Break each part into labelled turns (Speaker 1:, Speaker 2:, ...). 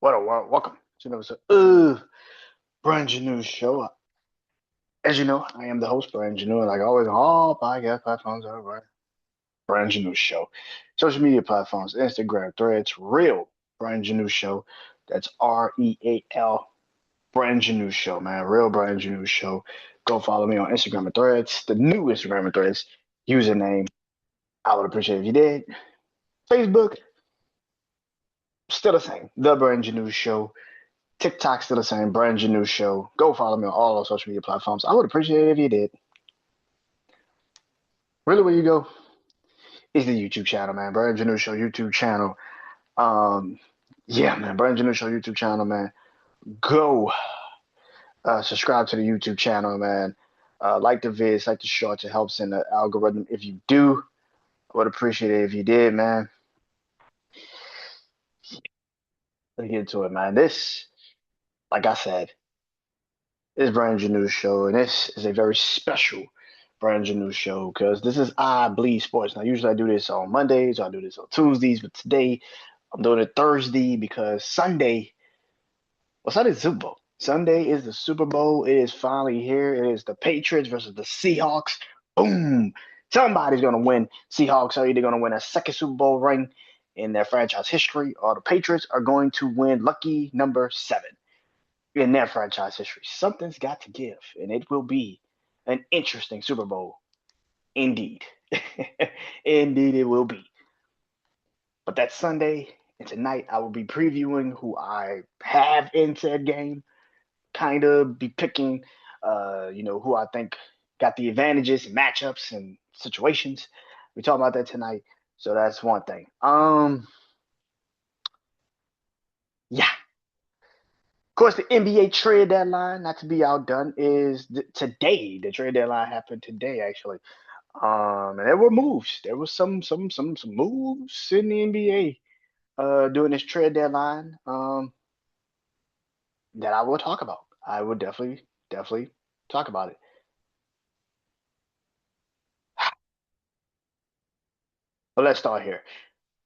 Speaker 1: Welcome to another episode of BrandonJaneauShow. As you know, I am the host, BrandonJaneau, and like always on all podcast platforms, all right, BrandonJaneauShow. Social media platforms, Instagram, Threads, Real BrandonJaneauShow. That's REAL BrandonJaneauShow, man. Real BrandonJaneauShow. Go follow me on Instagram and Threads, the new Instagram and Threads username. I would appreciate it if you did. Facebook, still the same, the BrandonJaneauShow. TikTok's still the same, Brand New Show. Go follow me on all those social media platforms. I would appreciate it if you did. Really, where you go is the YouTube channel, man. Brand New Show YouTube channel. Um, yeah, man. Brand New Show YouTube channel, man. Go subscribe to the YouTube channel, man. Like the vids, like the shorts. It helps in the algorithm. If you do, I would appreciate it if you did, man. Let's get into it, man. This, like I said, is Brand New Show, and this is a very special BrandonJaneauShow because this is I Bleed Sports. Now, usually I do this on Mondays or I do this on Tuesdays, but today I'm doing it Thursday because Sunday's the Super Bowl. Sunday is the Super Bowl. It is finally here. It is the Patriots versus the Seahawks. Boom. Somebody's going to win. Seahawks are either going to win a second Super Bowl ring in their franchise history, or the Patriots are going to win lucky number 7 in their franchise history. Something's got to give, and it will be an interesting Super Bowl. Indeed. Indeed, it will be. But that Sunday and tonight, I will be previewing who I have in said game, kind of be picking, who I think got the advantages, matchups, and situations. We talk about that tonight. So that's one thing. Yeah. Of course, the NBA trade deadline, not to be outdone, is today. The trade deadline happened today, actually. And there were moves. There was some moves in the NBA during this trade deadline that I will talk about. I would definitely talk about it. But let's start here.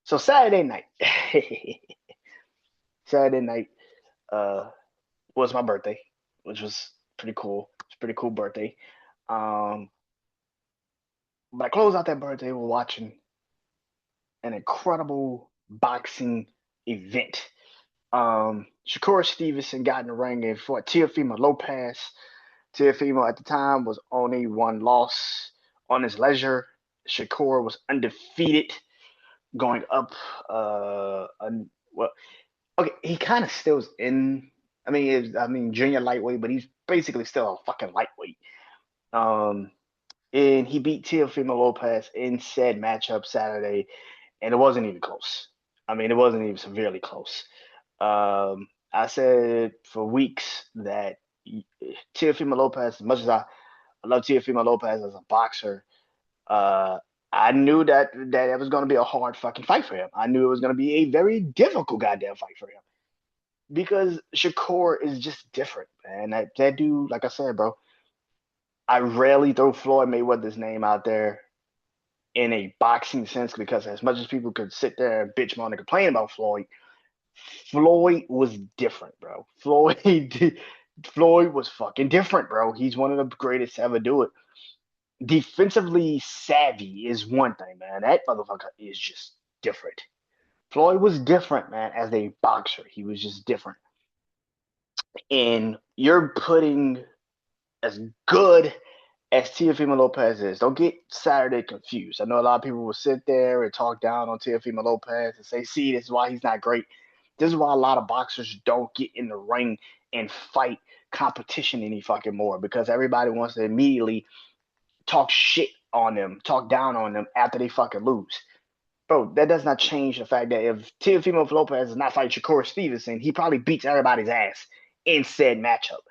Speaker 1: So Saturday night, Saturday night uh, was my birthday, which was pretty cool. It's a pretty cool birthday. Um, but I closed out that birthday. We're watching an incredible boxing event. Shakur Stevenson got in the ring and fought Teofimo Lopez. Teofimo at the time was only one loss on his leisure. Shakur was undefeated going up. Well, okay, he kind of still is in. Junior lightweight, but he's basically still a fucking lightweight. Um, and he beat Teofimo Lopez in said matchup Saturday, and it wasn't even close. It wasn't even severely close. I said for weeks that Teofimo Lopez, as much as I love Teofimo Lopez as a boxer, uh, I knew that it was going to be a hard fucking fight for him. I knew it was going to be a very difficult goddamn fight for him because Shakur is just different, man. That dude, like I said, bro, I rarely throw Floyd Mayweather's name out there in a boxing sense because as much as people could sit there and bitch moan and complain about Floyd, Floyd was different, bro. Floyd was fucking different, bro. He's one of the greatest to ever do it. Defensively savvy is one thing, man. That motherfucker is just different. Floyd was different, man, as a boxer. He was just different. And you're putting as good as Teofimo Lopez is. Don't get Saturday confused. I know a lot of people will sit there and talk down on Teofimo Lopez and say, see, this is why he's not great. This is why a lot of boxers don't get in the ring and fight competition any fucking more because everybody wants to immediately talk shit on them, talk down on them after they fucking lose. Bro, that does not change the fact that if Teofimo Lopez is not fighting Shakur Stevenson, he probably beats everybody's ass in said matchup.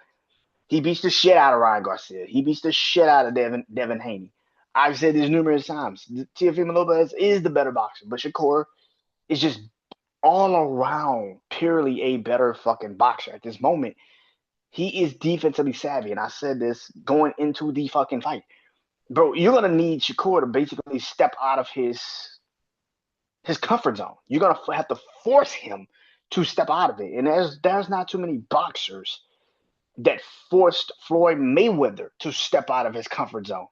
Speaker 1: He beats the shit out of Ryan Garcia. He beats the shit out of Devin Haney. I've said this numerous times. Teofimo Lopez is the better boxer, but Shakur is just all around purely a better fucking boxer at this moment. He is defensively savvy, and I said this going into the fucking fight. Bro, you're gonna need Shakur to basically step out of his comfort zone. You're gonna have to force him to step out of it. And there's not too many boxers that forced Floyd Mayweather to step out of his comfort zone.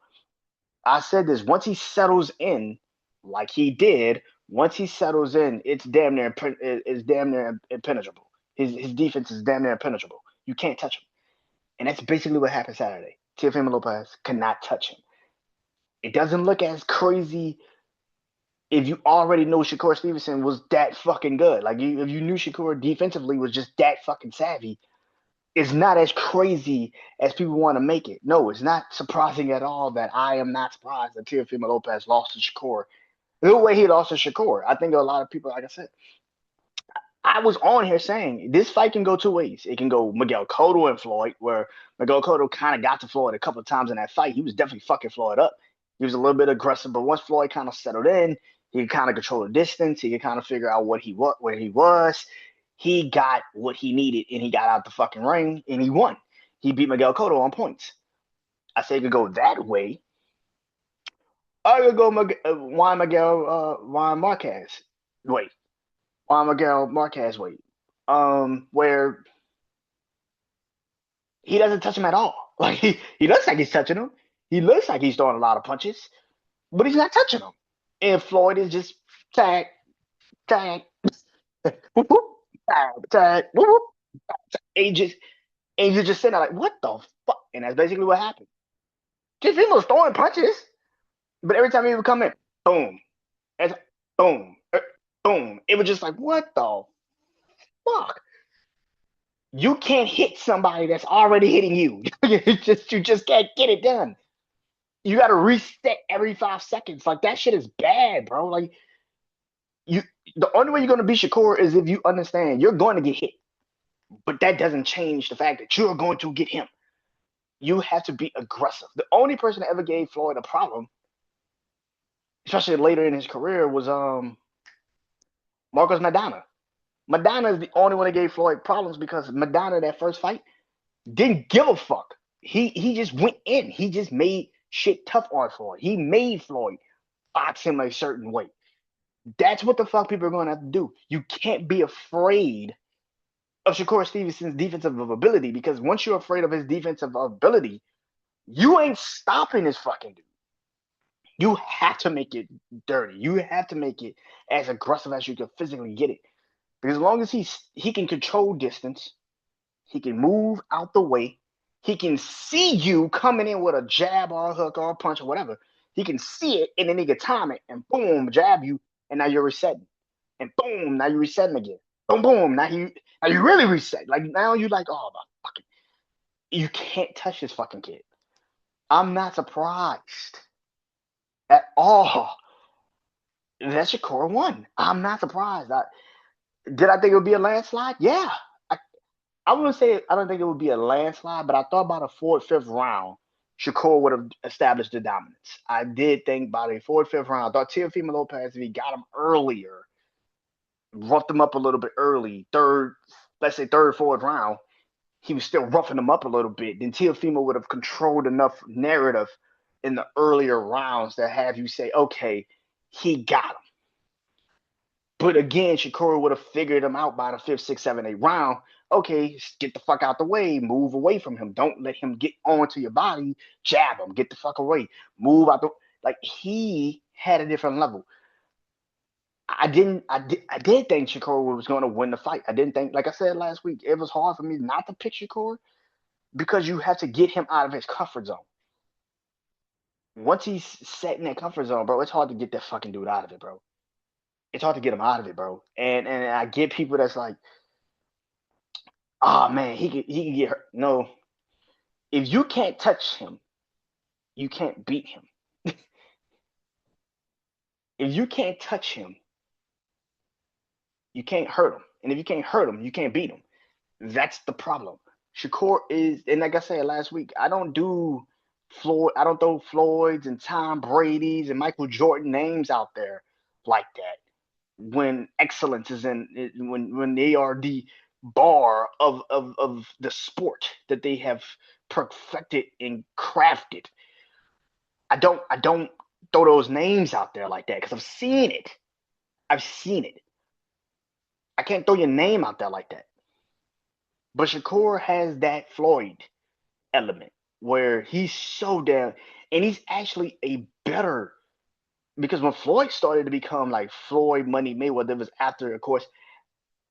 Speaker 1: I said this, once he settles in, like he did, once he settles in, it's damn near impenetrable. His defense is damn near impenetrable. You can't touch him. And that's basically what happened Saturday. Teofimo Lopez could not touch him. It doesn't look as crazy if you already know Shakur Stevenson was that fucking good. Like if you knew Shakur defensively was just that fucking savvy, it's not as crazy as people want to make it. No, it's not surprising at all that I am not surprised that Teofimo Lopez lost to Shakur. The way he lost to Shakur, I think a lot of people, like I said, I was on here saying this fight can go two ways. It can go Miguel Cotto and Floyd, where Miguel Cotto kind of got to Floyd a couple of times in that fight. He was definitely fucking Floyd up. He was a little bit aggressive, but once Floyd kind of settled in, he could kind of control the distance. He could kind of figure out where he was. He got what he needed, and he got out the fucking ring, and he won. He beat Miguel Cotto on points. I say it could go that way. I could go Juan Marquez. Wait, Juan Miguel Marquez. Wait, where he doesn't touch him at all. Like he looks like he's touching him. He looks like he's throwing a lot of punches, but he's not touching him. And Floyd is just tag, tag, whoop, whoop, tag, tag, whoop, whoop. And you just sitting there like, what the fuck? And that's basically what happened. Just he was throwing punches, but every time he would come in, boom, and boom, boom. It was just like, what the fuck? You can't hit somebody that's already hitting you. You just can't get it done. You got to reset every 5 seconds. Like that shit is bad, bro. Like you, the only way you're gonna beat Shakur is if you understand you're going to get hit, but that doesn't change the fact that you're going to get him. You have to be aggressive. The only person that ever gave Floyd a problem, especially later in his career, was Marcos Maidana. Maidana is the only one that gave Floyd problems because Maidana, that first fight, didn't give a fuck. He just went in. He just made shit tough on Floyd. He made Floyd box him a certain way. That's what the fuck people are going to have to do. You can't be afraid of Shakur Stevenson's defensive ability because once you're afraid of his defensive ability, you ain't stopping this fucking dude. You have to make it dirty. You have to make it as aggressive as you can physically get it. Because as long as he can control distance, he can move out the way, he can see you coming in with a jab or a hook or a punch or whatever. He can see it and then he can time it and boom, jab you, and now you're resetting. And boom, now you're resetting again. Boom, boom, now you really reset. Like now you're like, oh my fucking, you can't touch this fucking kid. I'm not surprised at all that Shakur won. I'm not surprised. Did I think it would be a landslide? Yeah. I wouldn't say I don't think it would be a landslide, but I thought about a fourth, fifth round, Shakur would have established the dominance. I did think by the fourth, fifth round. I thought Teofimo Lopez, if he got him earlier, roughed him up a little bit early, let's say third, fourth round, he was still roughing him up a little bit. Then Teofimo would have controlled enough narrative in the earlier rounds to have you say, okay, he got him. But again, Shakur would have figured him out by the fifth, sixth, seventh, eighth round. Okay, get the fuck out the way. Move away from him. Don't let him get onto your body. Jab him. Get the fuck away. Move out the like he had a different level. I did think Shakur was going to win the fight. I didn't think, like I said last week, it was hard for me not to pick Shakur because you have to get him out of his comfort zone. Once he's set in that comfort zone, bro, it's hard to get that fucking dude out of it, bro. It's hard to get him out of it, bro. And I get people that's like, oh man, he can get hurt. No, if you can't touch him, you can't beat him. If you can't touch him, you can't hurt him. And if you can't hurt him, you can't beat him. That's the problem. Shakur is, and like I said last week, I don't throw Floyd's and Tom Brady's and Michael Jordan names out there like that. When excellence is when they are the bar of the sport that they have perfected and crafted. I don't throw those names out there like that because I've seen it. I've seen it. I can't throw your name out there like that. But Shakur has that Floyd element where he's so damn, and he's actually a better, because when Floyd started to become like Floyd Money Mayweather, it was after, of course,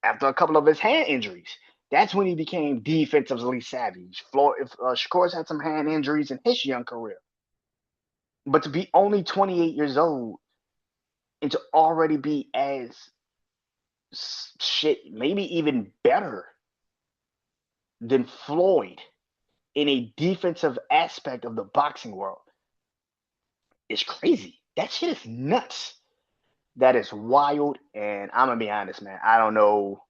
Speaker 1: after a couple of his hand injuries. That's when he became defensively savvy. Floyd, Shakur's had some hand injuries in his young career, but to be only 28 years old and to already be as shit, maybe even better than Floyd in a defensive aspect of the boxing world is crazy. That shit is nuts. That is wild. And I'm gonna be honest, man. I don't know.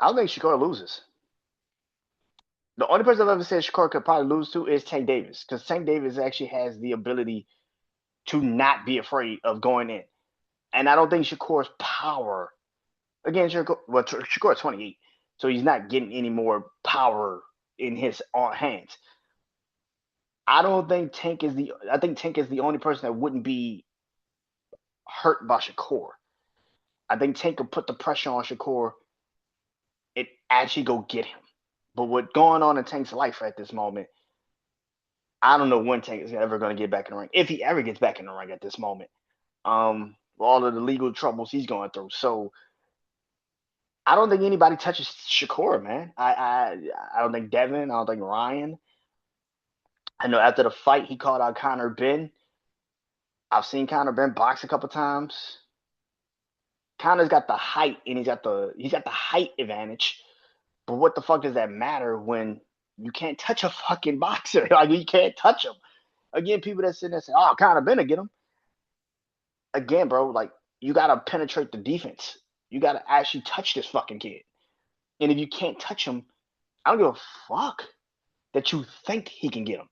Speaker 1: I don't think Shakur loses. The only person I've ever said Shakur could probably lose to is Tank Davis, because Tank Davis actually has the ability to not be afraid of going in. And I don't think Shakur's power, again, Shakur's 28, so he's not getting any more power in his hands. I don't think Tank is the. I think Tank is the only person that wouldn't be hurt by Shakur. I think Tank could put the pressure on Shakur and actually go get him. But what's going on in Tank's life at this moment, I don't know when Tank is ever going to get back in the ring, if he ever gets back in the ring at this moment. All of the legal troubles he's going through. So I don't think anybody touches Shakur, man. I don't think Devin. I don't think Ryan. I know after the fight he called out Conor Ben. I've seen Conor Ben box a couple times. Conor's got the height and he's got the height advantage. But what the fuck does that matter when you can't touch a fucking boxer? Like you can't touch him. Again, people that sit there and say, "Oh, Conor Ben to get him." Again, bro, like you gotta penetrate the defense. You gotta actually touch this fucking kid. And if you can't touch him, I don't give a fuck that you think he can get him.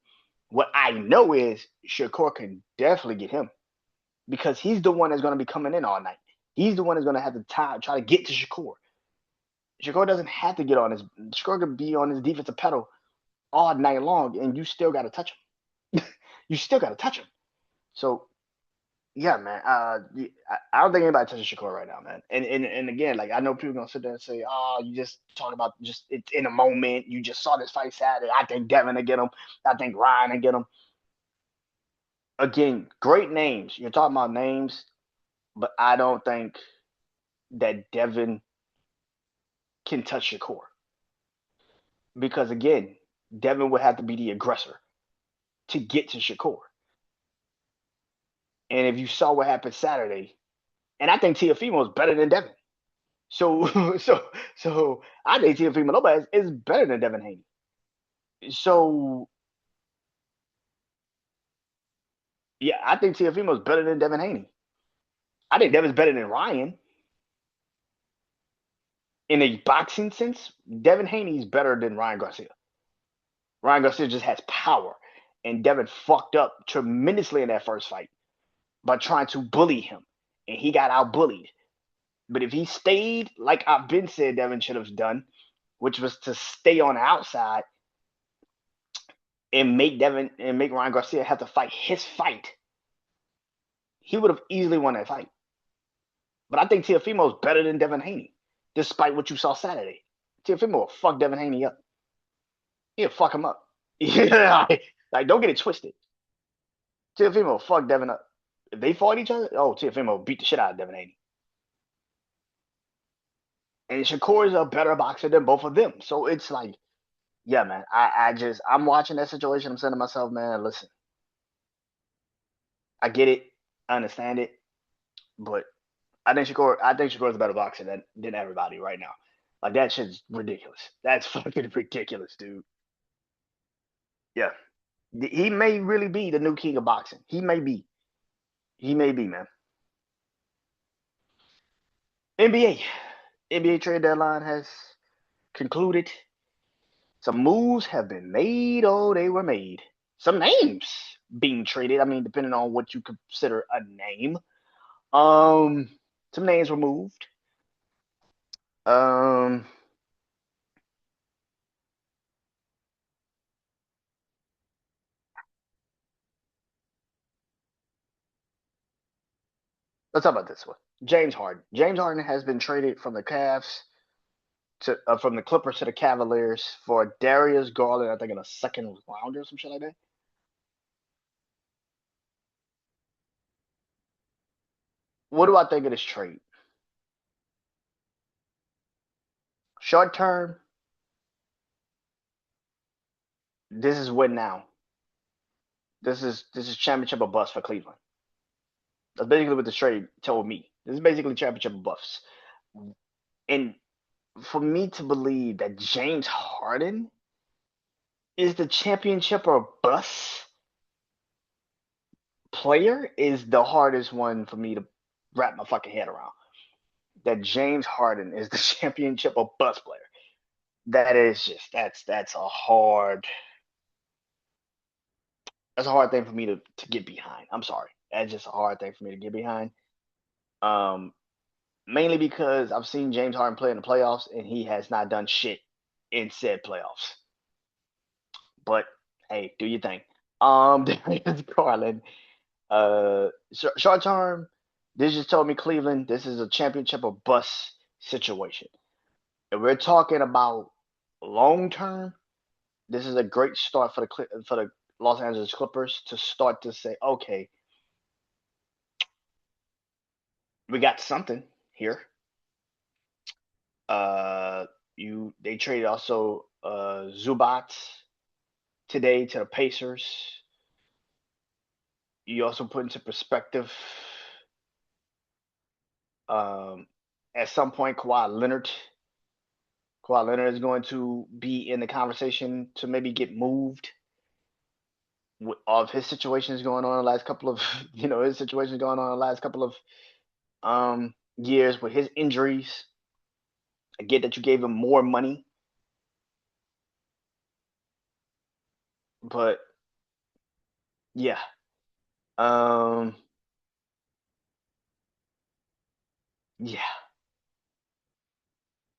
Speaker 1: What I know is Shakur can definitely get him because he's the one that's going to be coming in all night. He's the one that's going to have the time try to get to Shakur. Shakur doesn't have to get on his. Shakur can be on his defensive pedal all night long, and you still got to touch him. You still got to touch him. So yeah, man. I don't think anybody touches Shakur right now, man. And again, like I know people gonna sit there and say, "Oh, you just talking about just it's in a moment. You just saw this fight Saturday. I think Devin to get him. I think Ryan to get him." Again, great names. You're talking about names, but I don't think that Devin can touch Shakur because again, Devin would have to be the aggressor to get to Shakur. And if you saw what happened Saturday, and I think Teofimo is better than Devin. So so I think Teofimo Lopez is better than Devin Haney. So yeah, I think Teofimo is better than Devin Haney. I think Devin's better than Ryan in a boxing sense. Devin Haney is better than Ryan Garcia. Ryan Garcia just has power, and Devin fucked up tremendously in that first fight by trying to bully him, and he got out bullied. But if he stayed like I've been said Devin should have done, which was to stay on the outside and make Ryan Garcia have to fight his fight, he would have easily won that fight. But I think Teofimo is better than Devin Haney, despite what you saw Saturday. Teofimo will fuck Devin Haney up. He'll fuck him up. Yeah, like don't get it twisted. Teofimo will fuck Devin up. If they fought each other, oh, Teofimo will beat the shit out of Devin Haney. And Shakur is a better boxer than both of them. So it's like, yeah, man. I'm watching that situation. I'm saying to myself, man, listen, I get it, I understand it, but I think Shakur is a better boxer than everybody right now. Like that shit's ridiculous. That's fucking ridiculous, dude. Yeah, he may really be the new king of boxing. He may be. He may be, man. NBA. NBA trade deadline has concluded. Some moves have been made. Oh, they were made. Some names being traded. I mean, depending on what you consider a name. Um, some names were moved. Um, let's talk about this one. James Harden. James Harden has been traded from the Cavs to from the Clippers to the Cavaliers for Darius Garland, I think in a second round or some shit like that. What do I think of this trade? Short term, this is win now. This is championship or bust for Cleveland. That's basically what the trade told me. This is basically championship or bust. And for me to believe that James Harden is the championship or bust player is the hardest one for me to wrap my fucking head around. That James Harden is the championship or bust player. That is just that's a hard thing for me to get behind. I'm sorry. That's just a hard thing for me to get behind. Um, Mainly because I've seen James Harden play in the playoffs and he has not done shit in said playoffs. But hey, do your thing. Darius Garland. Short term, this just told me Cleveland. This is a championship or bust situation. If we're talking about long term, this is a great start for the Los Angeles Clippers to start to say, okay, we got something here. Uh, they traded also Zubac today to the Pacers. You also put into perspective um, at some point Kawhi Leonard is going to be in the conversation to maybe get moved of his situations going on the last couple of his situations going on the last couple of years with his injuries. I get that you gave him more money, but yeah. Um yeah.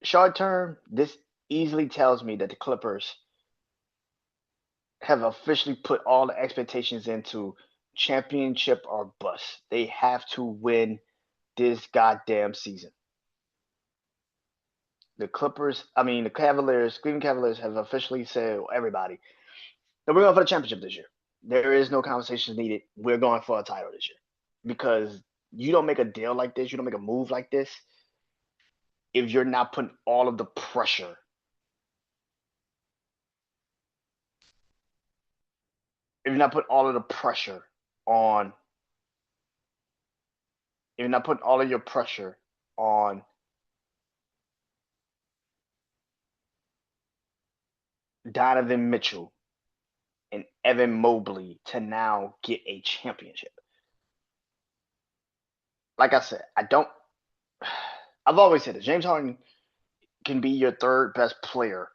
Speaker 1: Short term, this easily tells me that the Clippers have officially put all the expectations into championship or bust. They have to win this goddamn season. The Cavaliers, Cleveland Cavaliers have officially said, well, everybody, that we're going for the championship this year. There is no conversation needed. We're going for a title this year. Because you don't make a deal like this, you don't make a move like this if you're not putting all of the pressure, if you're not putting all of the pressure on, if you're not putting all of your pressure on Donovan Mitchell and Evan Mobley to now get a championship. Like I said, I've always said it. James Harden can be your third best player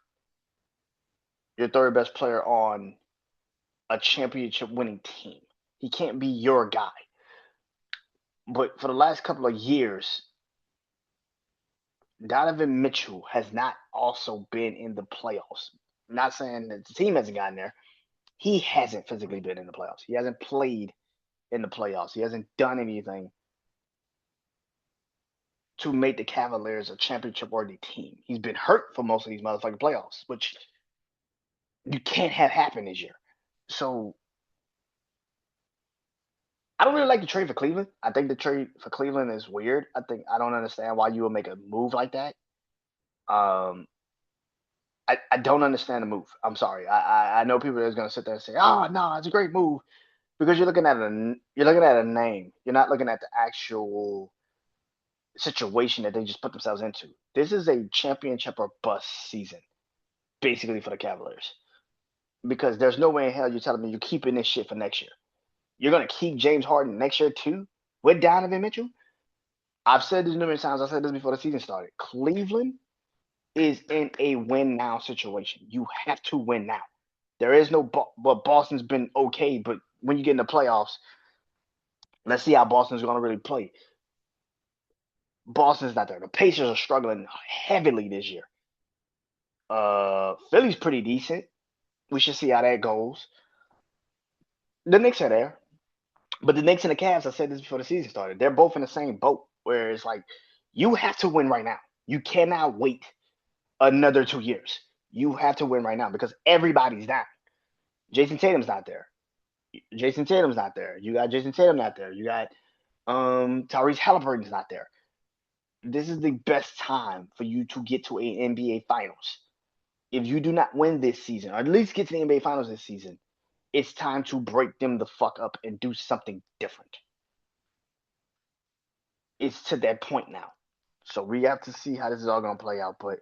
Speaker 1: on a championship winning team. He can't be your guy. But for the last couple of years, Donovan Mitchell has not also been in the playoffs. I'm not saying that the team hasn't gotten there. He hasn't physically been in the playoffs. He hasn't played in the playoffs. He hasn't done anything to make the Cavaliers a championship worthy team. He's been hurt for most of these motherfucking playoffs, which you can't have happen this year. So I don't really like the trade for Cleveland. I think the trade for Cleveland is weird. I don't understand why you would make a move like that. Um, I don't understand the move. I'm sorry. I know people that's gonna sit there and say, "Oh no, it's a great move," because you're looking at a name. You're not looking at the actual situation that they just put themselves into. This is a championship or bust season, basically for the Cavaliers. Because there's no way in hell you're telling me you're keeping this shit for next year. You're gonna keep James Harden next year too with Donovan Mitchell. I've said this numerous times. I said this before the season started. Cleveland is in a win now situation. You have to win now. There is no, but Boston's been okay. But when you get in the playoffs, let's see how Boston's going to really play. Boston's not there. The Pacers are struggling heavily this year. Philly's pretty decent. We should see how that goes. The Knicks are there, but the Knicks and the Cavs, I said this before the season started, they're both in the same boat. where it's like you have to win right now. You cannot wait another 2 years. You have to win right now because everybody's down. Jason Tatum's not there. Jason Tatum's not there. You got Jason Tatum not there. You got Tyrese Halliburton's not there. This is the best time for you to get to an NBA Finals. If you do not win this season, or at least get to the NBA Finals this season, it's time to break them the fuck up and do something different. It's to that point now. So we have to see how this is all gonna play out. But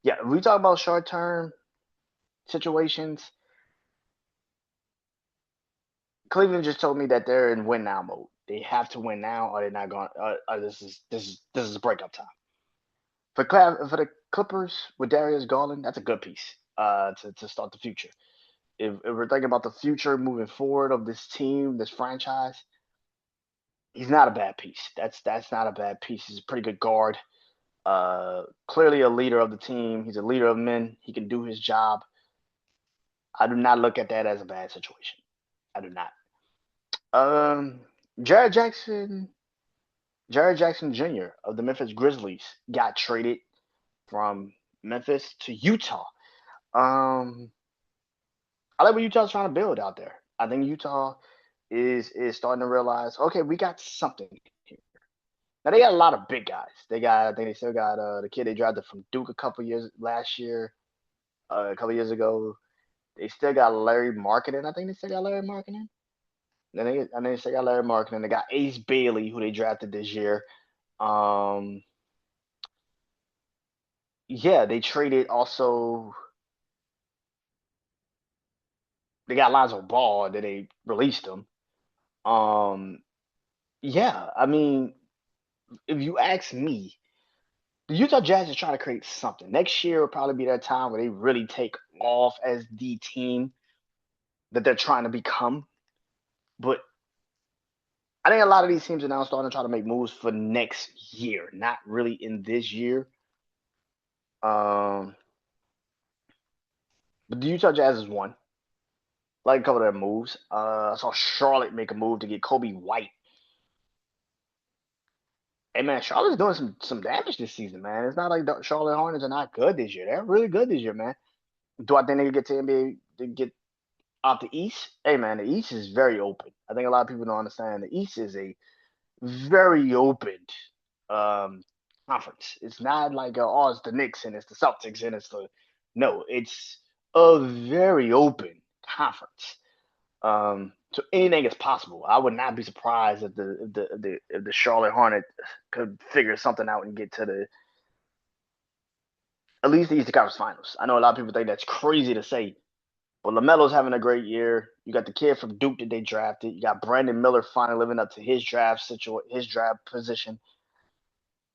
Speaker 1: yeah, if we talk about short term situations, Cleveland just told me that they're in win now mode. They have to win now, or they're not going. This is breakup time for the Clippers with Darius Garland. That's a good piece to start the future. If we're thinking about the future moving forward of this team, this franchise, he's not a bad piece. That's not a bad piece. He's a pretty good guard. Clearly a leader of the team. He's a leader of men. He can do his job. I do not look at that as a bad situation. I do not. Um, Jared Jackson, Jared Jackson Jr. of the Memphis Grizzlies got traded from Memphis to Utah. Um, I like what Utah's trying to build out there. I think Utah is starting to realize, okay, we got something here. Now they got a lot of big guys. I think they still got the kid they drafted from Duke a couple years last year, a couple years ago. They still got Larry Marketing. I think they still got Larry Marketing. And they still got Larry Marketing. They got Ace Bailey, who they drafted this year. Um, yeah, they traded also. They got Lonzo Ball that they released him. Um, yeah, I mean, if you ask me, the Utah Jazz is trying to create something. Next year will probably be that time where they really take off as the team that they're trying to become. But I think a lot of these teams are now starting to try to make moves for next year, not really in this year. Um, but the Utah Jazz is one. Like a couple of their moves. I saw Charlotte make a move to get Kobe White. Hey man, Charlotte's doing some damage this season, man. It's not like the Charlotte Hornets are not good this year. They're really good this year, man. Do I think they can get to NBA to get out the East? Hey man, the East is very open. I think a lot of people don't understand. The East is a very open um, conference. It's not like oh, it's the Knicks and it's the Celtics and it's the no. It's a very open conference. So anything is possible. I would not be surprised if the Charlotte Hornets could figure something out and get to the at least the Eastern Conference Finals. I know a lot of people think that's crazy to say, but LaMelo's having a great year. You got the kid from Duke that they drafted. You got Brandon Miller finally living up to his draft position,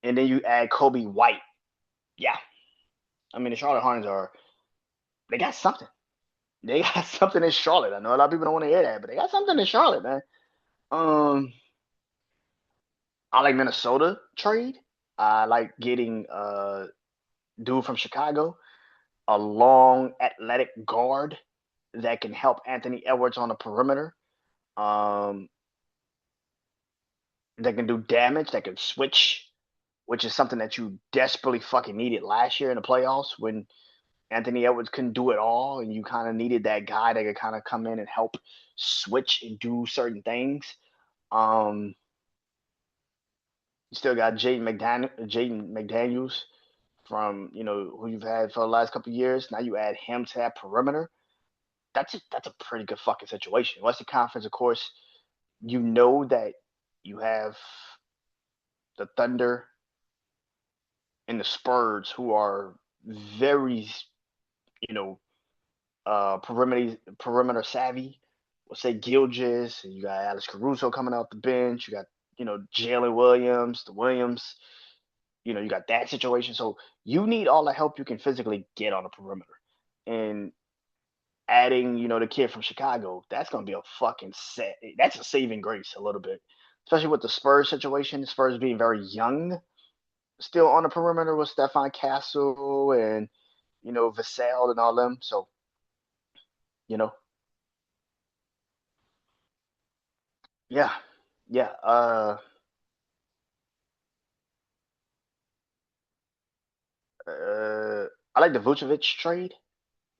Speaker 1: and then you add Kobe White. Yeah, I mean the Charlotte Hornets they got something. They got something in Charlotte. I know a lot of people don't want to hear that, but they got something in Charlotte, man. Um, I like Minnesota trade. I like getting dude from Chicago, a long athletic guard that can help Anthony Edwards on the perimeter. Um, that can do damage, that can switch, which is something that you desperately fucking needed last year in the playoffs when Anthony Edwards couldn't do it all, and you kind of needed that guy that could kind of come in and help switch and do certain things. Um, you still got Jaden McDaniels from who you've had for the last couple of years. Now you add him to that perimeter. That's a pretty good fucking situation. Western Conference, of course, you know that you have the Thunder and the Spurs who are very, you know, perimeter savvy. We'll say Gilgis, and you got Alex Caruso coming off the bench. You got Jalen Williams, the Williams. You got that situation. So you need all the help you can physically get on the perimeter. And adding, the kid from Chicago, that's gonna be a fucking set. That's a saving grace a little bit, especially with the Spurs situation. The Spurs being very young, still on the perimeter with Stefan Castle and Vassell and all them. So you know, yeah, yeah. I like the Vucevic trade,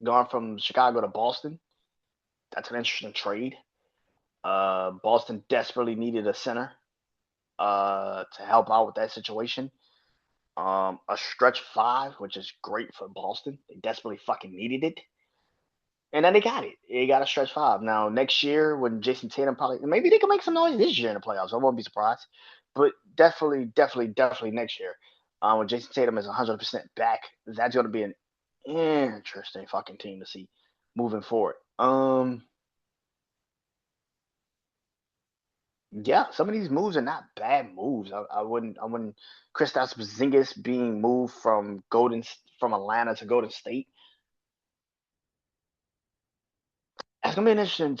Speaker 1: going from Chicago to Boston. That's an interesting trade. Boston desperately needed a center to help out with that situation. A stretch five, which is great for Boston. They desperately fucking needed it. And then they got it. They got a stretch five. Now, next year, when Jason Tatum probably, maybe they can make some noise this year in the playoffs. I won't be surprised. But definitely next year, when Jason Tatum is 100% back, that's going to be an interesting fucking team to see moving forward. Yeah, some of these moves are not bad moves. I wouldn't. Kristaps Porzingis being moved from Atlanta to Golden State. That's gonna be an interesting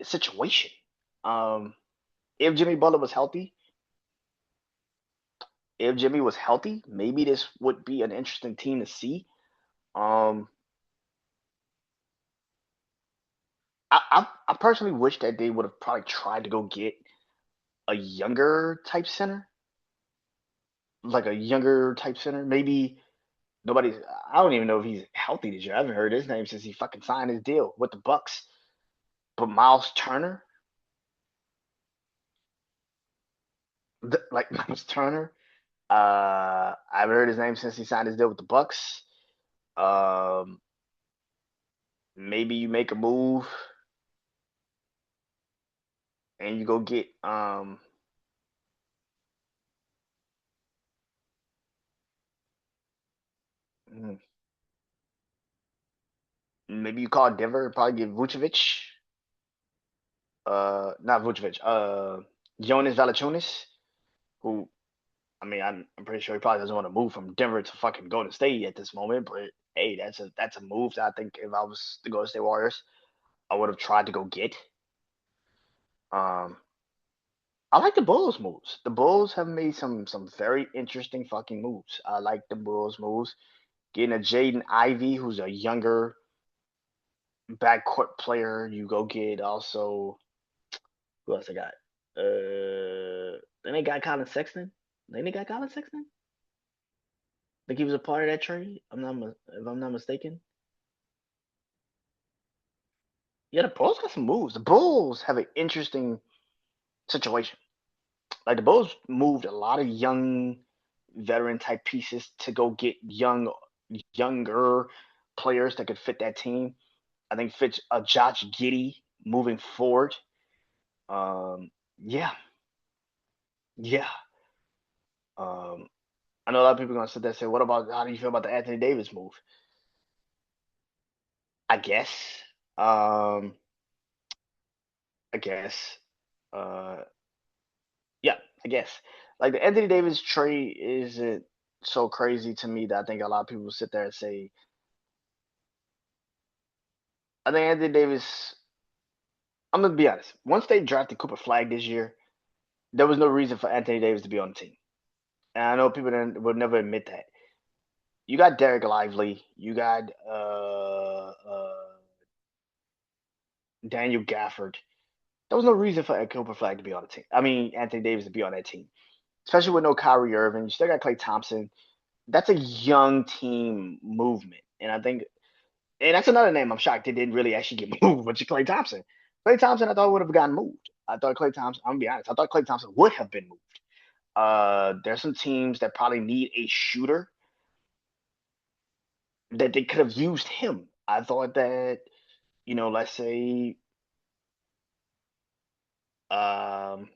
Speaker 1: situation. Um, if Jimmy Butler was healthy, if Jimmy was healthy, maybe this would be an interesting team to see. Um, I personally wish that they would have probably tried to go get a younger type center, like a younger type center. Maybe nobody's. I don't even know if he's healthy this year. I haven't heard his name since he fucking signed his deal with the Bucks. But Miles Turner, like Miles Turner, I haven't heard his name since he signed his deal with the Bucks. Um, Maybe you make a move and you go get hmm, maybe you call Denver and probably get Vucevic. Not Vucevic. Jonas Valanciunas, who I mean I'm pretty sure he probably doesn't want to move from Denver to fucking Golden State at this moment, but hey, that's a move that I think if I was the Golden State Warriors, I would have tried to go get. Um, I like the Bulls moves. The Bulls have made some very interesting fucking moves. I like the Bulls moves. Getting a Jaden Ivey, who's a younger backcourt player. You go get also who else I got? Then they got Colin Sexton. Then they got Colin Sexton. I think he was a part of that trade. If I'm not mistaken. Yeah, the Bulls got some moves. The Bulls have an interesting situation. Like the Bulls moved a lot of young veteran type pieces to go get younger players that could fit that team. I think fits Josh Giddey moving forward. Yeah, yeah. Um, I know a lot of people are gonna sit there and say, "What about how do you feel about the Anthony Davis move?" I guess. Um, I guess. Uh, yeah, I guess. Like the Anthony Davis trade isn't so crazy to me that I think a lot of people sit there and say, I think Anthony Davis. I'm gonna be honest. Once they drafted Cooper Flag this year, there was no reason for Anthony Davis to be on the team. And I know people would never admit that. You got Derek Lively. You got Daniel Gafford. There was no reason for Cooper Flag to be on the team. I mean, Anthony Davis to be on that team, especially with no Kyrie Irving. You still got Klay Thompson. That's a young team movement, and I think, and that's another name I'm shocked they didn't really actually get moved, which is Klay Thompson. Klay Thompson, I thought would have gotten moved. I thought Klay Thompson. I'm gonna be honest. I thought Klay Thompson would have been moved. There's some teams that probably need a shooter that they could have used him. I thought that, let's say, um,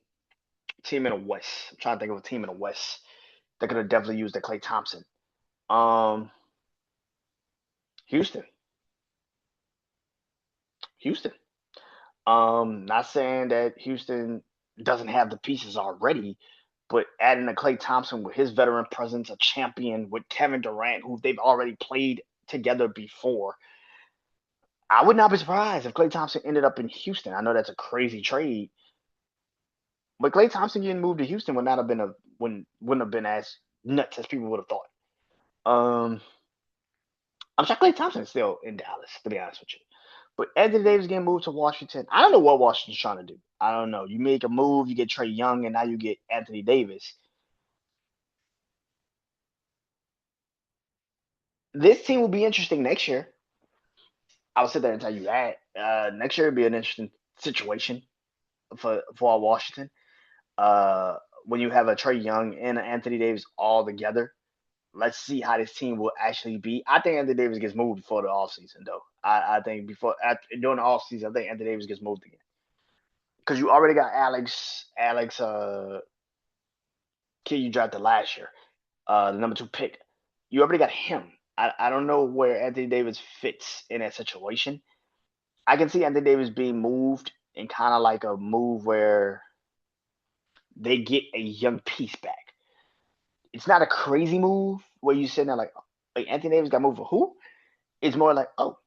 Speaker 1: team in the West. I'm trying to think of a team in the West that could have definitely used the Klay Thompson. Um, Houston, Houston. Not saying that Houston doesn't have the pieces already, but adding a Klay Thompson with his veteran presence, a champion with Kevin Durant, who they've already played together before. I would not be surprised if Klay Thompson ended up in Houston. I know that's a crazy trade, but Klay Thompson getting moved to Houston would not have been wouldn't have been as nuts as people would have thought. Um, I'm shocked Klay Thompson is still in Dallas, to be honest with you. But Anthony Davis getting moved to Washington. I don't know what Washington's trying to do. I don't know. You make a move, you get Trey Young, and now you get Anthony Davis. This team will be interesting next year. I'll sit there and tell you that. Next year will be an interesting situation for Washington. Uh, when you have a Trey Young and Anthony Davis all together, let's see how this team will actually be. I think Anthony Davis gets moved before the offseason, though. I think during the offseason, I think Anthony Davis gets moved again because you already got Alex, kid you drafted last year, the number 2 pick. You already got him. I don't know where Anthony Davis fits in that situation. I can see Anthony Davis being moved in kind of like a move where they get a young piece back. It's not a crazy move where you sitting there like Anthony Davis got moved for who? It's more like, oh,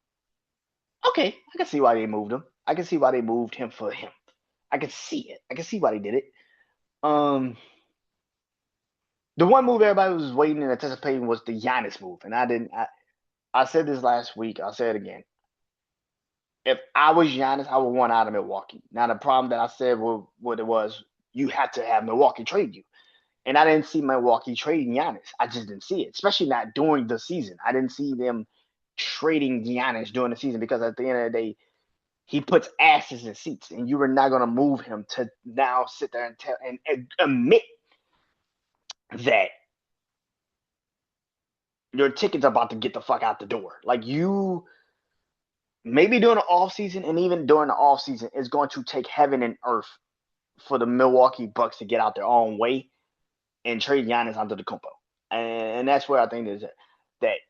Speaker 1: okay, I can see why they moved him. I can see why they moved him for him. I can see it. I can see why they did it. Um, the one move everybody was waiting and anticipating was the Giannis move, and I didn't. I said this last week. I'll say it again. If I was Giannis, I would want out of Milwaukee. Now the problem that I said what it was, you had to have Milwaukee trade you. And I didn't see Milwaukee trading Giannis. I just didn't see it, especially not during the season. I didn't see them trading Giannis during the season because at the end of the day, he puts asses in seats, and you were not going to move him to now sit there and tell and admit that your ticket's about to get the fuck out the door. Like you, maybe during the off season, and even during the off season, it's going to take heaven and earth for the Milwaukee Bucks to get out their own way and trade Giannis onto the Kumpo. And that's where I think is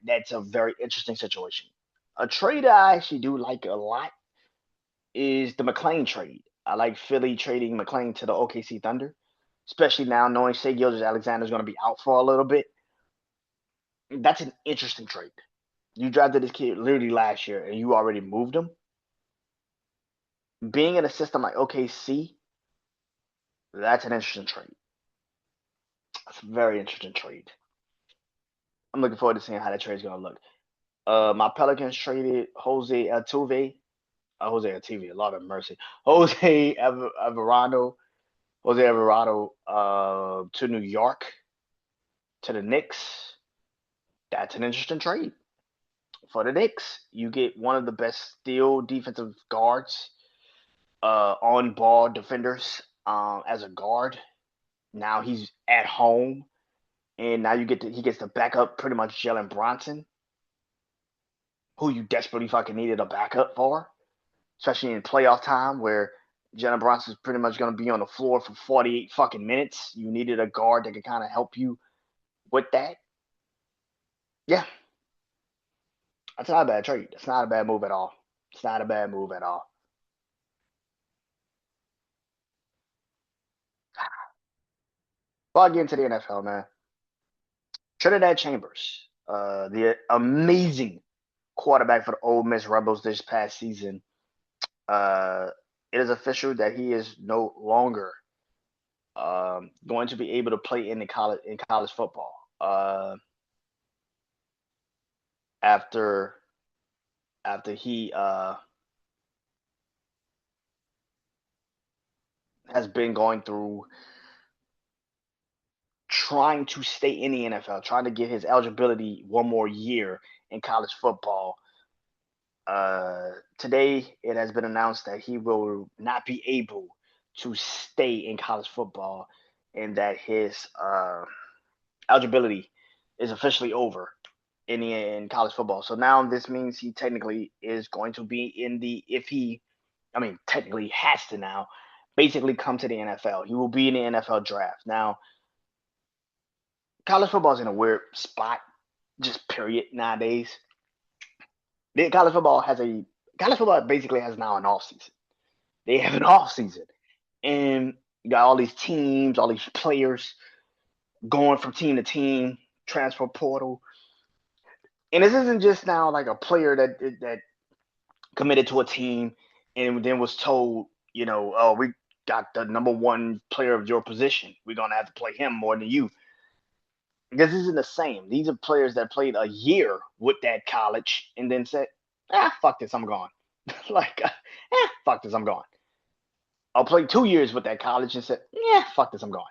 Speaker 1: that's a very interesting situation. A trade I actually do like a lot is the McClain trade. I like Philly trading McClain to the OKC Thunder, especially now knowing Shai Gilgeous-Alexander is going to be out for a little bit. That's an interesting trade. You drafted this kid literally last year, and you already moved him. Being in a system like OKC, that's an interesting trade. That's a very interesting trade. I'm looking forward to seeing how that trade is going to look. My Pelicans traded Jose Altuve. Jose Altuve, Lord of mercy. Jose Alvarado to New York, to the Knicks. That's an interesting trade. For the Knicks, you get one of the best steel defensive guards, on ball defenders as a guard. Now he's at home, and now he gets to back up pretty much Jalen Bronson, who you desperately fucking needed a backup for, especially in playoff time where Jalen Bronson's pretty much going to be on the floor for 48 fucking minutes. You needed a guard that could kind of help you with that. Yeah, that's not a bad trade. That's not a bad move at all. It's not a bad move at all. Well, get into the NFL, man. Trinidad Chambers, the amazing quarterback for the Ole Miss Rebels this past season. Uh, it is official that he is no longer going to be able to play in college football. After he has been going through trying to stay in the NFL, trying to get his eligibility one more year in college football. Today, it has been announced that he will not be able to stay in college football and that his eligibility is officially over in college football. So now this means he technically is going to be in the, technically has to now basically come to the NFL. He will be in the NFL draft. Now, college football is in a weird spot, just period nowadays. College football basically has now an off season. They have an off season, and you got all these teams, all these players going from team to team, transfer portal, and this isn't just now like a player that committed to a team and then was told, oh, we got the number one player of your position. We're gonna have to play him more than you. This isn't the same. These are players that played a year with that college and then said, fuck this, I'm gone. Fuck this, I'm gone. I'll play 2 years with that college and said, fuck this, I'm gone.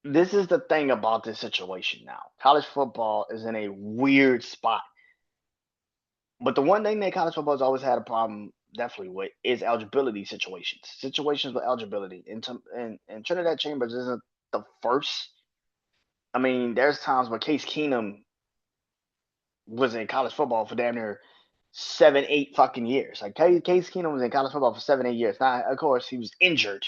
Speaker 1: this is the thing about this situation now. College football is in a weird spot. But the one thing that college football has always had a problem, definitely with, is eligibility situations. Situations with eligibility. And Trinidad Chambers isn't the first. I mean, there's times where Case Keenum was in college football for damn near 7, 8 fucking years. Like Case Keenum was in college football for 7, 8 years. Now, of course, he was injured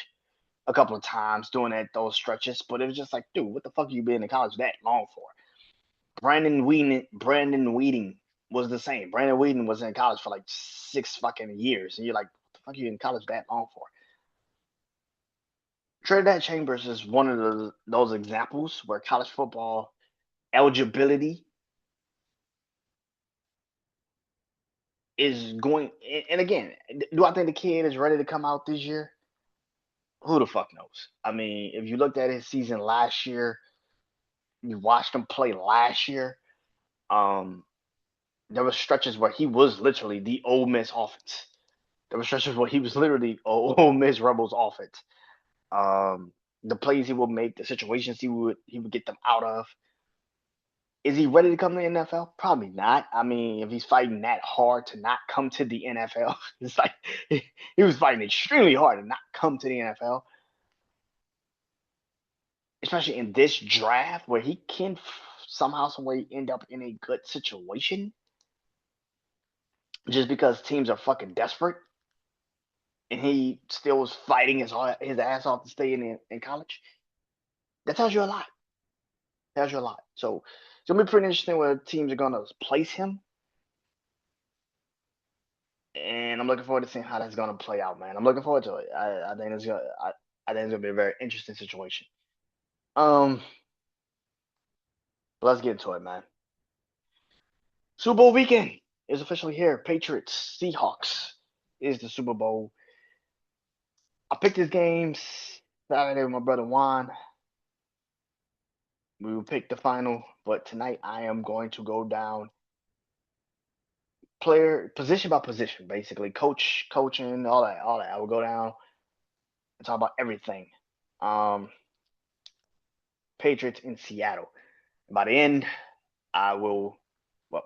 Speaker 1: a couple of times doing those stretches, but it was just like, dude, what the fuck are you been in college that long for? Brandon Weeding was the same. Brandon Weeding was in college for like 6 fucking years, and you're like, what the fuck are you in college that long for? Trinidad Chambers is one of those examples where college football eligibility is going. And again, do I think the kid is ready to come out this year? Who the fuck knows? I mean, if you looked at his season last year, you watched him play last year. Um, there were stretches where he was literally the Ole Miss offense. There were stretches where he was literally Ole Miss Rebels offense. The plays he would make, the situations he would get them out of. Is he ready to come to the NFL? Probably not. I mean, if he's fighting that hard to not come to the NFL, it's like he was fighting extremely hard to not come to the NFL, especially in this draft where he can somehow, some way end up in a good situation just because teams are fucking desperate, and he still was fighting his ass off to stay in college. That tells you a lot. Tells you a lot. So it's gonna be pretty interesting where teams are gonna place him, and I'm looking forward to seeing how that's gonna play out, man. I'm looking forward to it. I think it's gonna be a very interesting situation. Um, let's get into it, man. Super Bowl weekend is officially here. Patriots Seahawks is the Super Bowl. I picked this game Saturday with my brother Juan. We will pick the final, but tonight I am going to go down player position by position, basically coaching, all that. I will go down and talk about everything. Um, Patriots in Seattle. By the end, I will, well,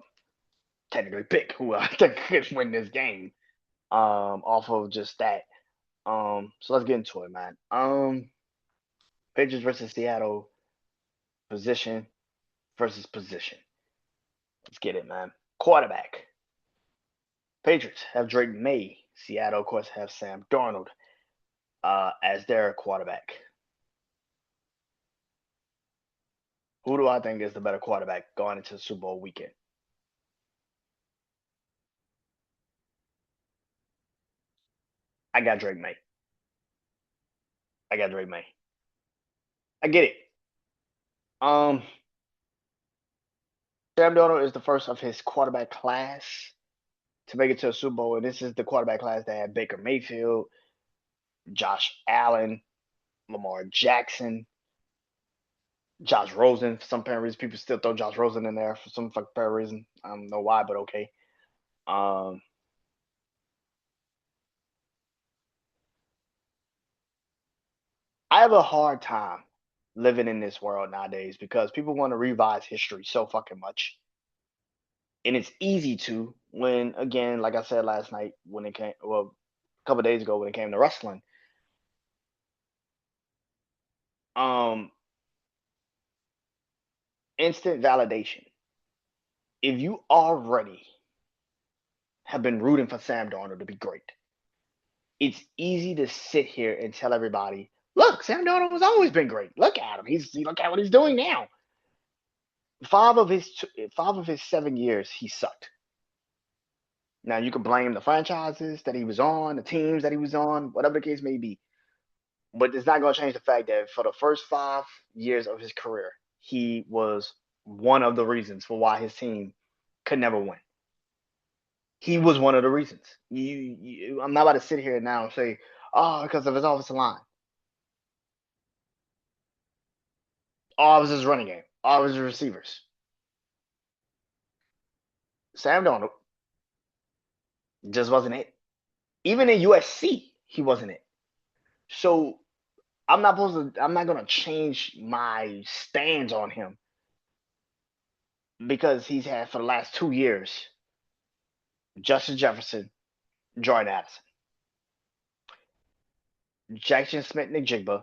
Speaker 1: technically pick who I think could win this game. Off of just that. So let's get into it, man. Patriots versus Seattle, position versus position. Let's get it, man. Quarterback. Patriots have Drake May. Seattle, of course, have Sam Darnold as their quarterback. Who do I think is the better quarterback going into the Super Bowl weekend? I got Drake May. I got Drake May. I get it. Um, Sam Darnold is the first of his quarterback class to make it to a Super Bowl, and this is the quarterback class that had Baker Mayfield, Josh Allen, Lamar Jackson, Josh Rosen. For some apparent reason, people still throw Josh Rosen in there for some fucking apparent reason. I don't know why, but okay. Um, I have a hard time living in this world nowadays because people want to revise history so fucking much. And it's easy to when, again, like I said last night, when it came, well, a couple of days ago when it came to wrestling, um, instant validation. If you already have been rooting for Sam Darnold to be great, it's easy to sit here and tell everybody, look, Sam Darnold has always been great. Look at him. Look at what he's doing now. 5 of his 7 years, he sucked. Now you can blame the franchises that he was on, the teams that he was on, whatever the case may be. But it's not going to change the fact that for the first 5 years of his career, he was one of the reasons for why his team could never win. He was one of the reasons. I'm not about to sit here now and say, oh, because of his offensive line. Oh, it was his running game. Oh, it was his receivers. Sam Darnold just wasn't it. Even in USC, he wasn't it. So I'm not gonna change my stance on him because he's had for the last 2 years Justin Jefferson, Jordan Addison, Jackson Smith-Njigba,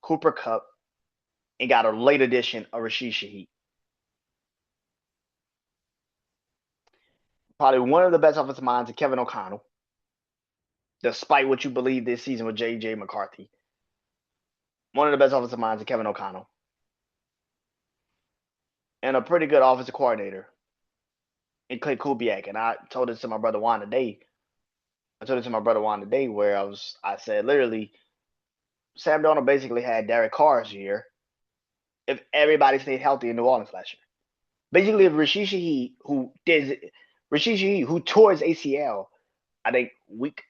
Speaker 1: Cooper Kupp, and got a late addition of Rashid Shaheed. Probably one of the best offensive minds is Kevin O'Connell, despite what you believe this season with J.J. McCarthy. One of the best offensive minds is Kevin O'Connell. And a pretty good offensive coordinator in Clay Kubiak. And I told this to my brother Juan today. Where I said literally, Sam Darnold basically had Derek Carr's year if everybody stayed healthy in New Orleans last year. Basically, if Rashid Shaheed, who tore his ACL, I think week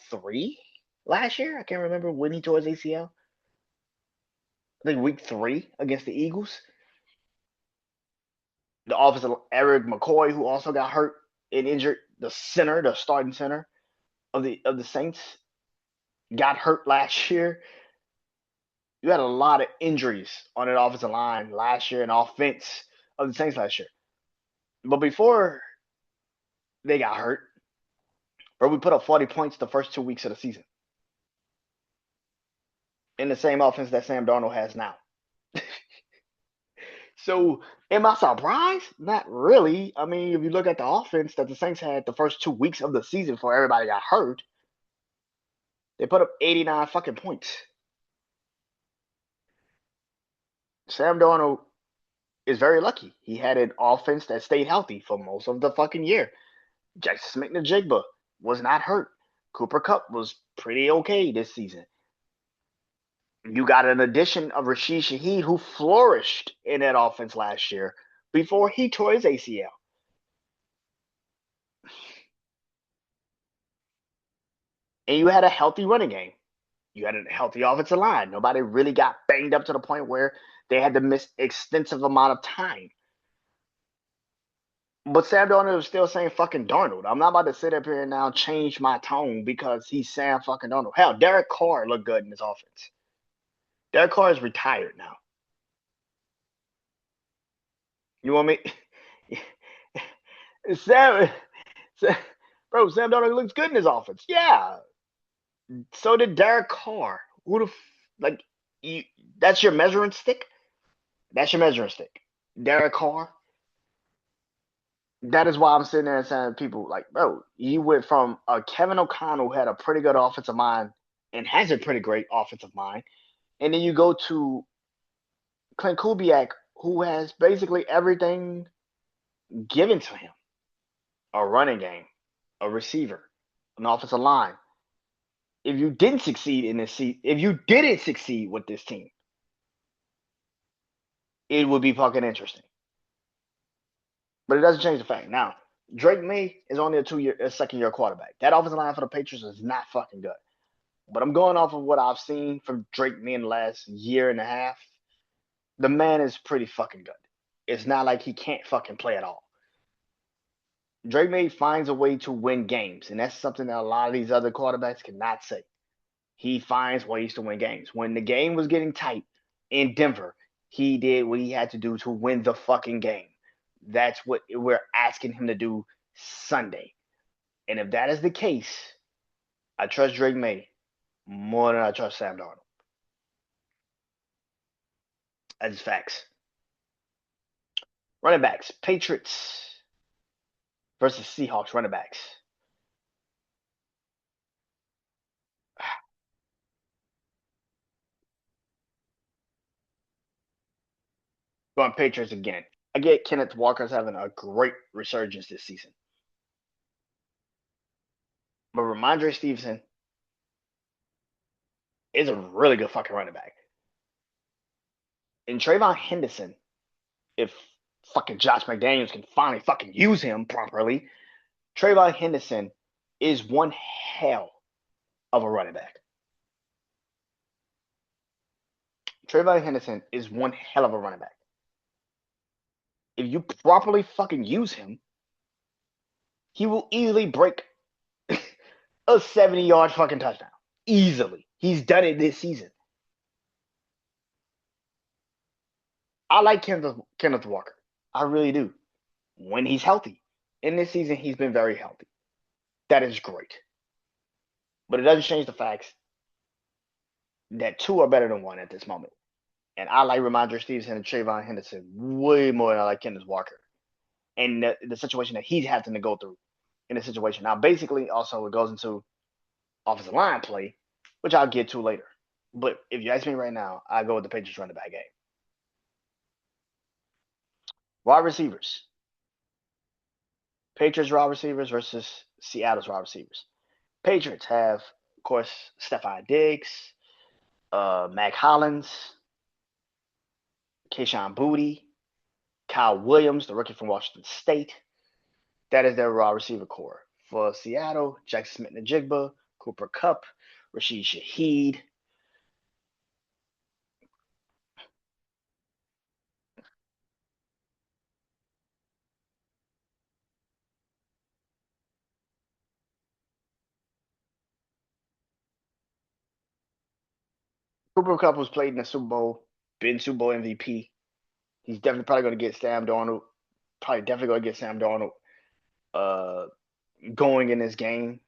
Speaker 1: 3 last year. I can't remember when he tore his ACL. I think week 3 against the Eagles. The offensive Eric McCoy, who also got hurt and injured, the starting center of the Saints, got hurt last year. You had a lot of injuries on that offensive line last year and offense of the Saints last year. But before they got hurt, bro, we put up 40 points the first 2 weeks of the season in the same offense that Sam Darnold has now. So, am I surprised? Not really. I mean, if you look at the offense that the Saints had the first 2 weeks of the season before everybody got hurt, they put up 89 fucking points. Sam Darnold is very lucky. He had an offense that stayed healthy for most of the fucking year. Jackson Smith-Njigba was not hurt. Cooper Kupp was pretty okay this season. You got an addition of Rashid Shaheed, who flourished in that offense last year before he tore his ACL. And you had a healthy running game. You had a healthy offensive line. Nobody really got banged up to the point where they had to miss extensive amount of time. But Sam Darnold is still saying fucking Darnold. I'm not about to sit up here and now change my tone because he's Sam fucking Darnold. Hell, Derek Carr looked good in his offense. Derek Carr is retired now. You want me? Sam, bro, Sam Darnold looks good in his offense. Yeah. So did Derek Carr. Who the like? You, that's your measuring stick. That's your measuring stick. Derek Carr. That is why I'm sitting there and saying to people like, bro, he went from a Kevin O'Connell who had a pretty good offensive mind and has a pretty great offensive mind, and then you go to Clint Kubiak, who has basically everything given to him: a running game, a receiver, an offensive line. If you didn't succeed in this if you didn't succeed with this team, it would be fucking interesting. But it doesn't change the fact. Now, Drake May is only a second year quarterback. That offensive line for the Patriots is not fucking good. But I'm going off of what I've seen from Drake May in the last year and a half. The man is pretty fucking good. It's not like he can't fucking play at all. Drake May finds a way to win games, and that's something that a lot of these other quarterbacks cannot say. He finds ways to win games. When the game was getting tight in Denver, he did what he had to do to win the fucking game. That's what we're asking him to do Sunday. And if that is the case, I trust Drake May more than I trust Sam Darnold. That's facts. Running backs, Patriots versus Seahawks running backs. Going Patriots again. I get Kenneth Walker's having a great resurgence this season. But Ramondre Stevenson is a really good fucking running back. And Trayvon Henderson, if fucking Josh McDaniels can finally fucking use him properly, Trayvon Henderson is one hell of a running back. Trayvon Henderson is one hell of a running back. If you properly fucking use him, he will easily break a 70-yard fucking touchdown. Easily. He's done it this season. I like Kenneth Walker. I really do. When he's healthy. In this season, he's been very healthy. That is great. But it doesn't change the facts that two are better than one at this moment. And I like Ramondre Stevenson and Trayvon Henderson way more than I like Kenneth Walker. And the situation that he's having to go through in the situation. Now, basically, also, it goes into offensive line play, which I'll get to later. But if you ask me right now, I go with the Patriots running back game. Wide receivers. Patriots wide receivers versus Seattle's wide receivers. Patriots have, of course, Stephon Diggs, Mac Hollins, Kayshon Boutte, Kyle Williams, the rookie from Washington State. That is their wide receiver core. For Seattle, Jackson Smith-Njigba, Cooper Kupp, Rashid Shaheed. Cooper Kupp was played in the Super Bowl, been Super Bowl MVP. He's definitely probably going to get Sam Darnold. Probably definitely going to get Sam Darnold uh, going in this game.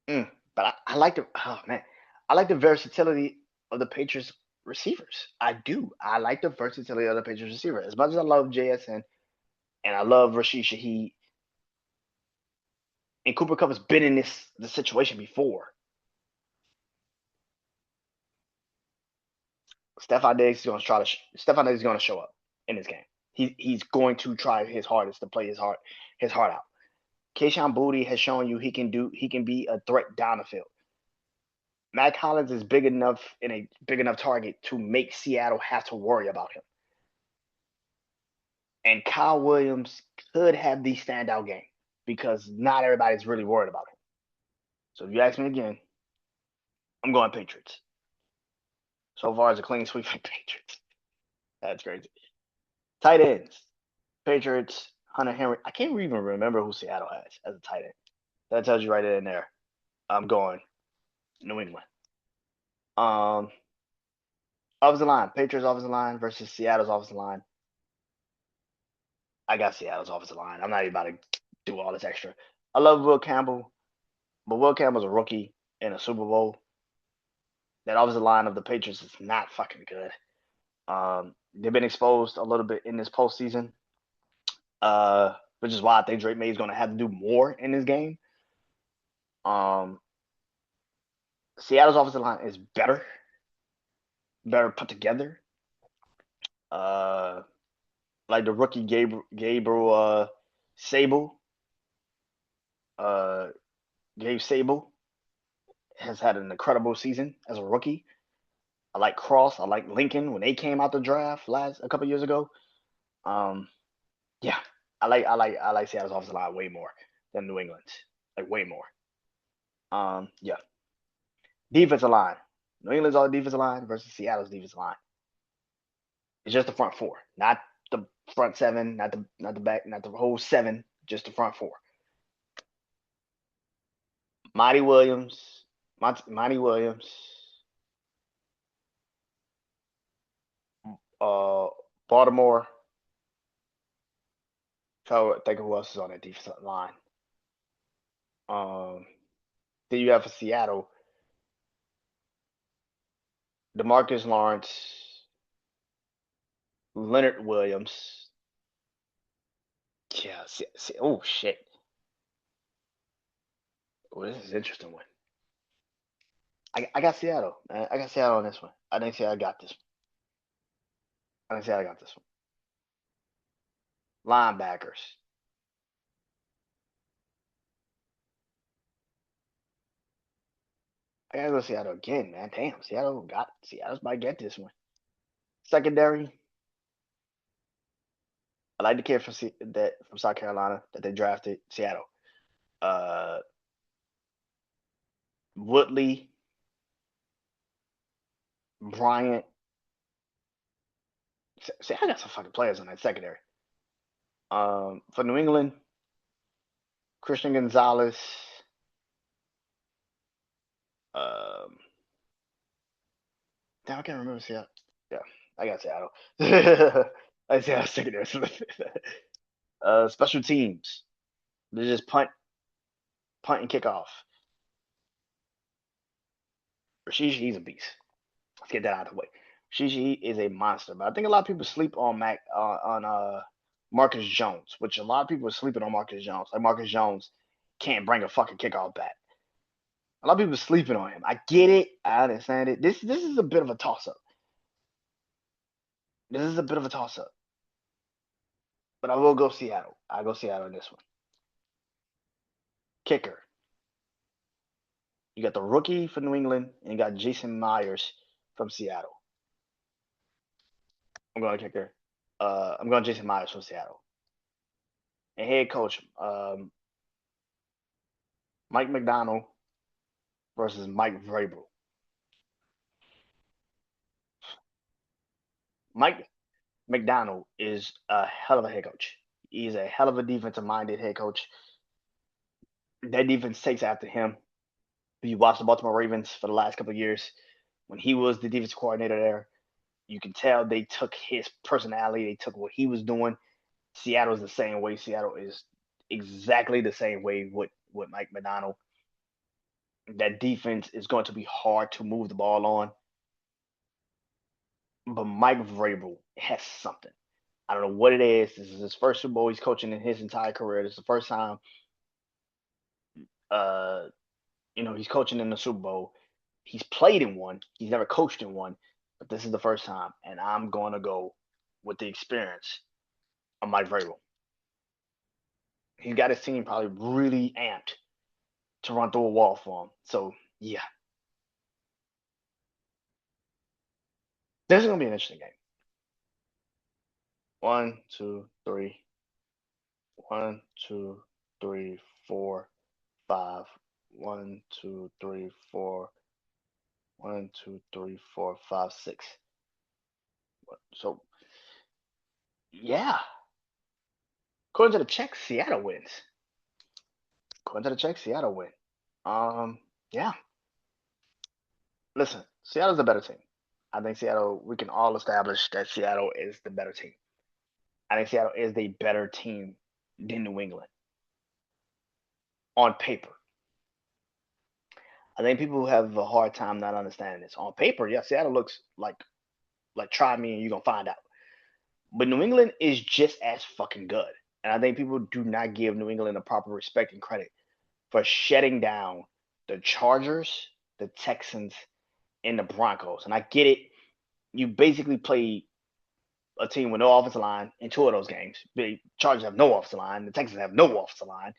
Speaker 1: But I like the I like the versatility of the Patriots receivers. I do. I like the versatility of the Patriots receiver. As much as I love JSN and I love Rashid Shaheed and Cooper Kupp has been in the situation before. Stephon Diggs is going to show up in this game. He's going to try his hardest to play his heart out. Kayshon Boutte has shown you he can be a threat down the field. Mac Hollins is big enough in a big enough target to make Seattle have to worry about him. And Kyle Williams could have the standout game because not everybody's really worried about him. So if you ask me again, I'm going Patriots. So far as a clean sweep for Patriots. That's crazy. Tight ends. Patriots, Hunter Henry. I can't even remember who Seattle has as a tight end. That tells you right in there. I'm going New England. Um, Offensive line. Patriots offensive line versus Seattle's offensive line. I got Seattle's offensive line. I'm not even about to do all this extra. I love Will Campbell, but Will Campbell's a rookie in a Super Bowl. That offensive line of the Patriots is not fucking good. They've been exposed a little bit in this postseason, which is why I think Drake May is going to have to do more in this game. Um, Seattle's offensive line is better put together. Uh, like the rookie Gabriel Sable, uh, Gabe Sable has had an incredible season as a rookie. I like Cross. I like Lincoln when they came out the draft a couple years ago. Um, yeah, I like Seattle's offensive line way more than New England's, like way more. Yeah, defensive line. New England's all defensive line versus Seattle's defensive line. It's just the front four, not the front seven, not the back, not the whole seven, just the front four. Monty Williams, Monty Williams, uh, Baltimore. So think of who else is on that defensive line. Um, then you have for Seattle, DeMarcus Lawrence, Leonard Williams. Yeah. Oh shit. Oh, this is an interesting one. I got Seattle. I got Seattle on this one. I think Seattle got this one. I think Seattle got this one. Linebackers. I gotta go Seattle again, man. Damn, Seattle's might get this one. Secondary. I like the kid from South Carolina that they drafted. Seattle. Uh, Woodley, Bryant. See, I got some fucking players on that secondary. For New England, Christian Gonzalez, Damn, I can't remember Seattle. Yeah, I got Seattle. I say I was taking there. Special teams. They just punt and kick off. Rashishi, he's a beast. Let's get that out of the way. Rashishi is a monster, but I think a lot of people sleep on Marcus Jones, which a lot of people are sleeping on Marcus Jones. Like Marcus Jones can't bring a fucking kickoff back. A lot of people are sleeping on him. I get it. I understand it. This is a bit of a toss up. This is a bit of a toss up. But I will go Seattle. I go Seattle in this one. Kicker. You got the rookie from New England, and you got Jason Myers from Seattle. I'm going kicker. I'm going Jason Myers from Seattle. And head coach, Mike McDonald versus Mike Vrabel. Mike McDonald is a hell of a head coach. He's a hell of a defensive minded head coach. That defense takes after him. If you watch the Baltimore Ravens for the last couple of years, when he was the defensive coordinator there, you can tell they took his personality, they took what he was doing. Seattle is the same way. Seattle is exactly the same way with Mike McDonald. That defense is going to be hard to move the ball on. But Mike Vrabel has something. I don't know what it is. This is his first Super Bowl he's coaching in his entire career. This is the first time uh he's coaching in the Super Bowl. He's played in one. He's never coached in one, but this is the first time, and I'm gonna go with the experience of Mike Vrabel. He's got his team probably really amped to run through a wall for him. So yeah, this is gonna be an interesting game. One, two, three. One, two, three, four, five. One, two, three, four. One, two, three, four, five, six. So yeah, according to the check, Seattle wins. According to the check, Seattle win. Yeah. Listen, Seattle's a better team. I think Seattle. We can all establish that Seattle is the better team. I think Seattle is the better team than New England on paper. I think people have a hard time not understanding this. On paper, yeah, Seattle looks like try me and you're gonna find out. But New England is just as fucking good. And I think people do not give New England the proper respect and credit for shutting down the Chargers, the Texans, and the Broncos. And I get it. You basically played a team with no offensive line in two of those games. The Chargers have no offensive line. The Texans have no offensive line.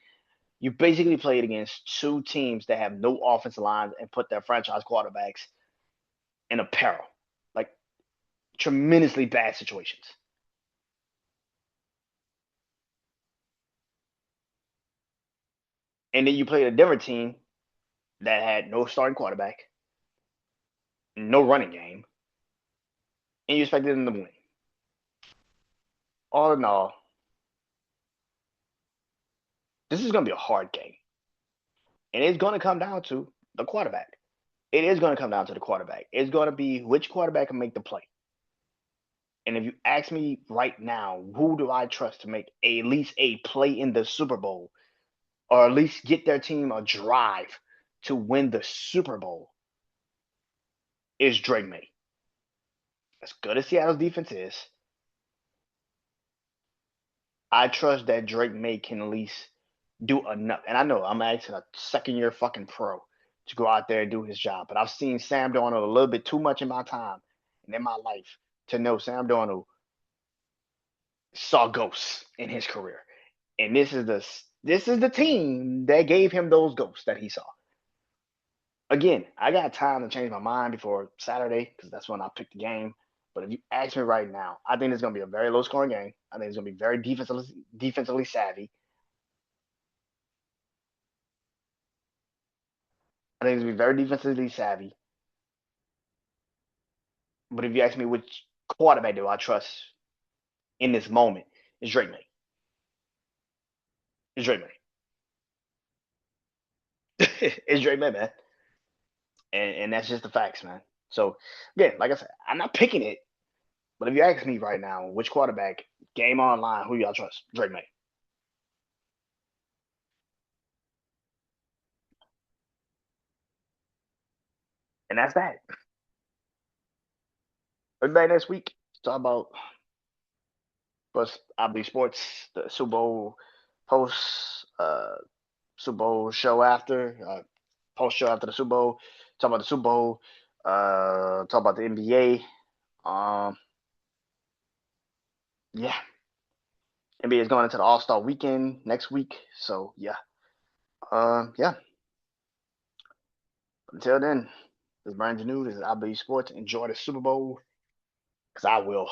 Speaker 1: You basically played against two teams that have no offensive lines and put their franchise quarterbacks in a peril. Like tremendously bad situations. And then you played a Denver team that had no starting quarterback, no running game, and you expected them to win. All in all, this is going to be a hard game. And it's going to come down to the quarterback. It is going to come down to the quarterback. It's going to be which quarterback can make the play. And if you ask me right now, who do I trust to make at least a play in the Super Bowl or at least get their team a drive to win the Super Bowl is Drake May. As good as Seattle's defense is, I trust that Drake May can at least do enough. And I know I'm asking a second year fucking pro to go out there and do his job. But I've seen Sam Darnold a little bit too much in my time and in my life to know Sam Darnold saw ghosts in his career. And this is the team that gave him those ghosts that he saw. Again, I got time to change my mind before Saturday because that's when I pick the game. But if you ask me right now, I think it's going to be a very low scoring game. I think it's going to be very defensively savvy. I think it's going to be very defensively savvy. But if you ask me which quarterback do I trust in this moment, it's Drake May. It's Drake May. It's Drake May, man. And that's just the facts, man. So again, like I said, I'm not picking it, but if you ask me right now, which quarterback, game online, who y'all trust? Drake May. And that's that. Everybody next week, talk about plus I'll be sports, the Super Bowl post Super Bowl show after, post show after the Super Bowl, talk about the Super Bowl, talk about the NBA. Yeah. NBA is going into the All Star weekend next week. So yeah. Yeah. Until then, this is Brandon Janeau. This is IB Sports. Enjoy the Super Bowl, because I will.